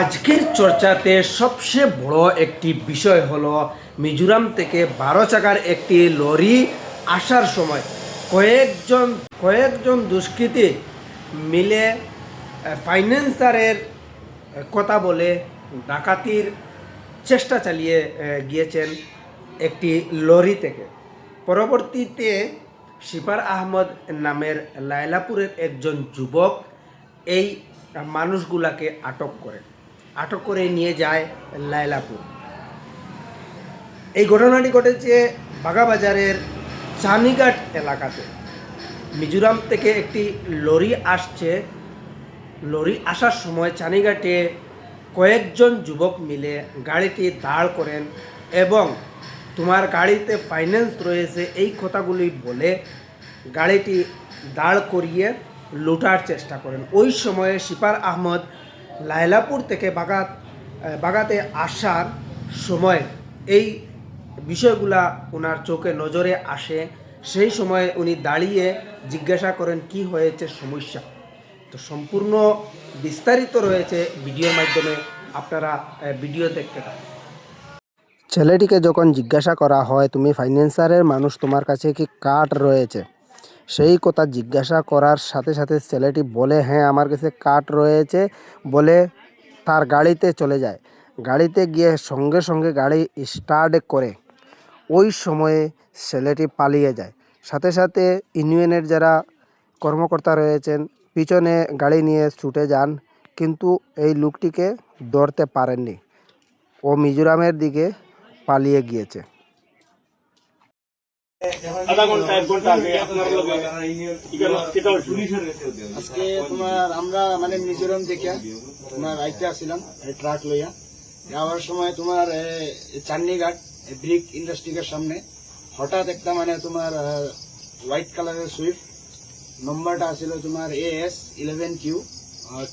আজকের চর্চাতে সবচেয়ে বড় একটি বিষয় হলো মিজোরাম থেকে 12 চাকার একটি লরি আসার সময় কয়েকজন দুষ্কৃতী মিলে ফাইন্যান্সারের কথা বলে ডাকাতির চেষ্টা চালিয়ে গিয়েছেন একটি লরি থেকে। পরবর্তীতে শিপার আহমদ নামের লায়লাপুরের একজন যুবক এই মানুষগুলাকে আটক করে নিয়ে যায় লায়লাপুর। এই ঘটনাটি ঘটেছে বাগাবাজারের চানিঘাট এলাকাতে। মিজোরাম থেকে একটি লরি আসার সময় চানিঘাটে কয়েকজন যুবক মিলে গাড়িটি দাঁড় করেন এবং তোমার গাড়িতে ফাইন্যান্স রয়েছে এই কথাগুলি বলে গাড়িটি দাঁড় করিয়ে লুটার চেষ্টা করেন। ওই সময়ে শিপার আহমদ লায়লাপুর থেকে বাগাতে আসার সময় এই বিষয়গুলা ওনার চোখে নজরে আসে। সেই সময় উনি দাঁড়িয়ে জিজ্ঞাসা করেন কি হয়েছে সমস্যা। তো সম্পূর্ণ বিস্তারিত রয়েছে ভিডিওর মাধ্যমে, আপনারা ভিডিও দেখতে পাবেন। ছেলেটিকে যখন জিজ্ঞাসা করা হয় তুমি ফাইন্যান্সারের মানুষ, তোমার কাছে কি কার্ড রয়েছে, সেই কথা জিজ্ঞাসা করার সাথে সাথে ছেলেটি বলে হ্যাঁ আমার কাছে কার্ড রয়েছে বলে তার গাড়িতে চলে যায়। গাড়িতে গিয়ে সঙ্গে সঙ্গে গাড়ি স্টার্ট করে ওই সময়ে ছেলেটি পালিয়ে যায়। সাথে সাথে ইউনিয়নের যারা কর্মকর্তা রয়েছেন পিছনে গাড়ি নিয়ে ছুটে যান, কিন্তু এই লোকটিকে ধরতে পারেননি। ও মিজোরামের দিকে পালিয়ে গিয়েছে। আধা ঘন্টা 1 ঘন্টা আগে আপনার আজকে তোমার আমরা মানে মিজোরাম থেকে তোমার আইতে আসছিলাম ট্রাক লইয়া যাওয়ার সময় তোমার চান্নিঘাট ব্রিক ইন্ডাস্ট্রিকের সামনে হঠাৎ একটা মানে তোমার হোয়াইট কালারের সুইফট নম্বরটা আসছিল তোমার AS11Q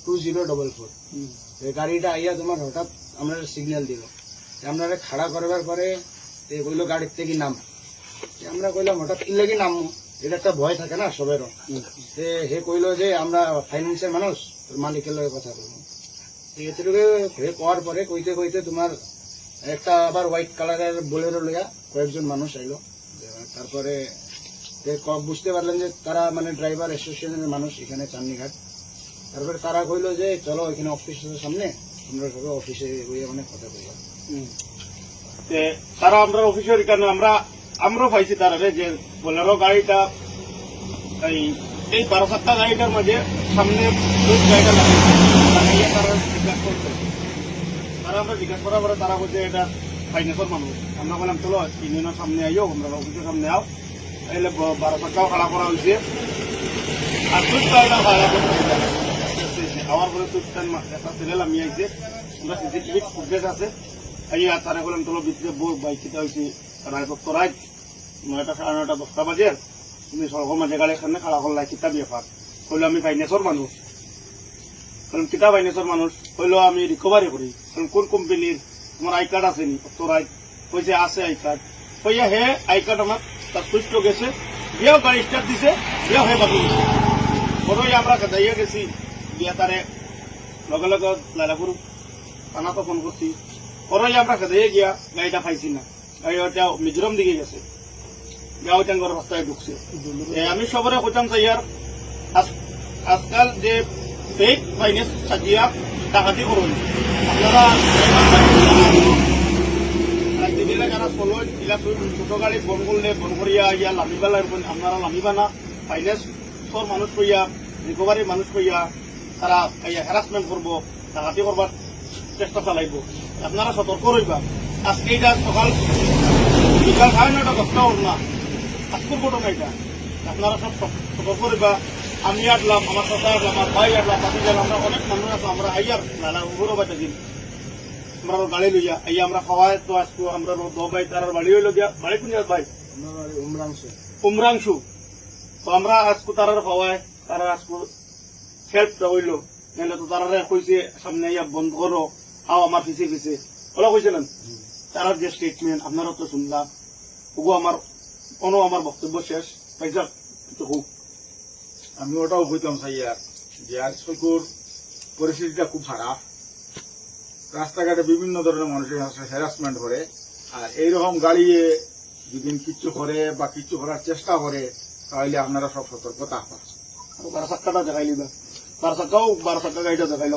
2044। গাড়িটা আইয়া তোমার হঠাৎ আমরা সিগন্যাল দিল, আমরা খাড়া করবার পরে কইলো গাড়ির থেকে নাম। আমরা কইলাম হঠাৎ কিনলে নামবো, এটা একটা ভয় থাকে না সবেরও। হে কইলো যে আমরা ফাইন্যান্সের মানুষ, তোর মালিকের লগে কথা বলবো। এতটুকু করার পরে কইতে কইতে তোমার একটা আবার হোয়াইট কালারের বোলেরো লইয়া কয়েকজন মানুষ আইলো। তারপরে বুঝতে পারলেন যে তারা মানে ড্রাইভার অ্যাসোসিয়েশনের মানুষ এখানে চান্নিঘাট। তারপরে তারা কইলো যে চলো এখানে অফিসের সামনে আমরা সবাই অফিসে অনেক কথা কইলাম। তারা আমরা অফিসের কারণে আমরাও পাইছি তারা যে বোলেরো গাড়িটা এই 12 গাড়িটার মাঝে সামনে জায়গা লাগাইয়া তারা জিজ্ঞাসা করছে। তারা আমরা জিজ্ঞাসা করার পরে তারা বলছে এটা ফাইন্যান্সের মানুষ। আমরা বললাম চলো ইউনিয়নের সামনে আইও, আমরা অফিসের সামনে আও। এলে 12 খাড়া করা হয়েছে আর আওয়ার পরে একটা ছেলে আমি আইছে, আমরা সিসিটিভি ফুটেজ আছে আইয়া তারা বললাম চলো ভিতরে বাইক খেতে হয়েছে রায় 9টা সাড়ে 9টা 10টা বাজে তুমি সড়কের মাঝে গাড়ি এখানে খাড়া করলাই কিতাব ব্যাপার কইলো আমি ফাইন্যান্সের মানুষ। কারণ কিতাব ফাইন্যান্সের মানুষ কইলো আমি রিকভারি করি। কারণ কোন কোম্পানির তোমার আই কার্ড আছে নি? তোর কইছে আছে আই কার্ড। কইয়া হে আই কার্ড আমার তার সুইচ গেছে, বিয়েও গাড়ি স্টার্ট দিছে, বিয়েও হে বাকি দিছে। পরে আমরা দাইয়া গেছি বিয়া তারে লগে লগে লাইলাপুর থানা তো ফোন করছি। পরে আমরা দাইয়া গিয়া গাড়িটা পাইছি না, গাড়িটা মিজোরাম দিকে গেছে, গাঁও ট্যাঙ্গর রাস্তায় ঢুকছে। আমি সবরে কইতাম চাইয়ার আজকাল যে ফেক ফাইন্যান্স সাজিয়া ডাকাতি করুন আপনারা যারা চলো ছোট গাড়ি বন করলে বন করিয়া ইয়া লামিবালা আপনারা লামিবা না। ফাইন্যান্সর মানুষ কইয়া রিকভারি মানুষ কইয়া তারা হ্যারাসমেন্ট করবো, ডাকাতি করবার চেষ্টা চালাইব। আপনারা সতর্ক রইবা। আজকে এটা সকাল বিকাল 9:30 10টা হল না, আজকের ঘটনা এটা। আপনারা সব সতর্ক রইবা। আমি আসলাম, আমার কথা আসলাম, আমার ভাই আসলাম, বাকি গেলাম, আমরা অনেক মানুষ আসলাম। আমরা আইয়ার নানা উপরও বাইতে দিন আমরা গাড়ি লইয়া আইয়া আমরা খাওয়াই তো আসবো। আমরা ভাই তার বাড়ি হইল গিয়া বাড়ি কোন ভাই উমরাংশু। তো আমরা আজকু তার খাওয়াই তারা আজকু হেল্পটা হইল, নাহলে তো তারা কইছে সামনে আইয়া বন্ধ করো আও আমার পিছিয়ে পিছিয়ে ওরা কইছে না। তার যে স্টেটমেন্ট আপনারা তো শুনলাম, ওগো আমার বক্তব্য শেষ পাইছা হোক। আমি ওটাও বলতাম সাইয়া যে আজকের পরিস্থিতিটা খুব খারাপ। রাস্তাঘাটে বিভিন্ন ধরনের মানুষের হ্যারাসমেন্ট করে। আর এইরকম গাড়ি যদি কিচ্ছু করে বা কিচ্ছু করার চেষ্টা করে তাহলে আপনারা সব সতর্ক থাকবেন। 12 চাক্কাটা দেখাইলি, 12 চাক্কাও 12 চাক্কা গাড়িটা দেখাইল।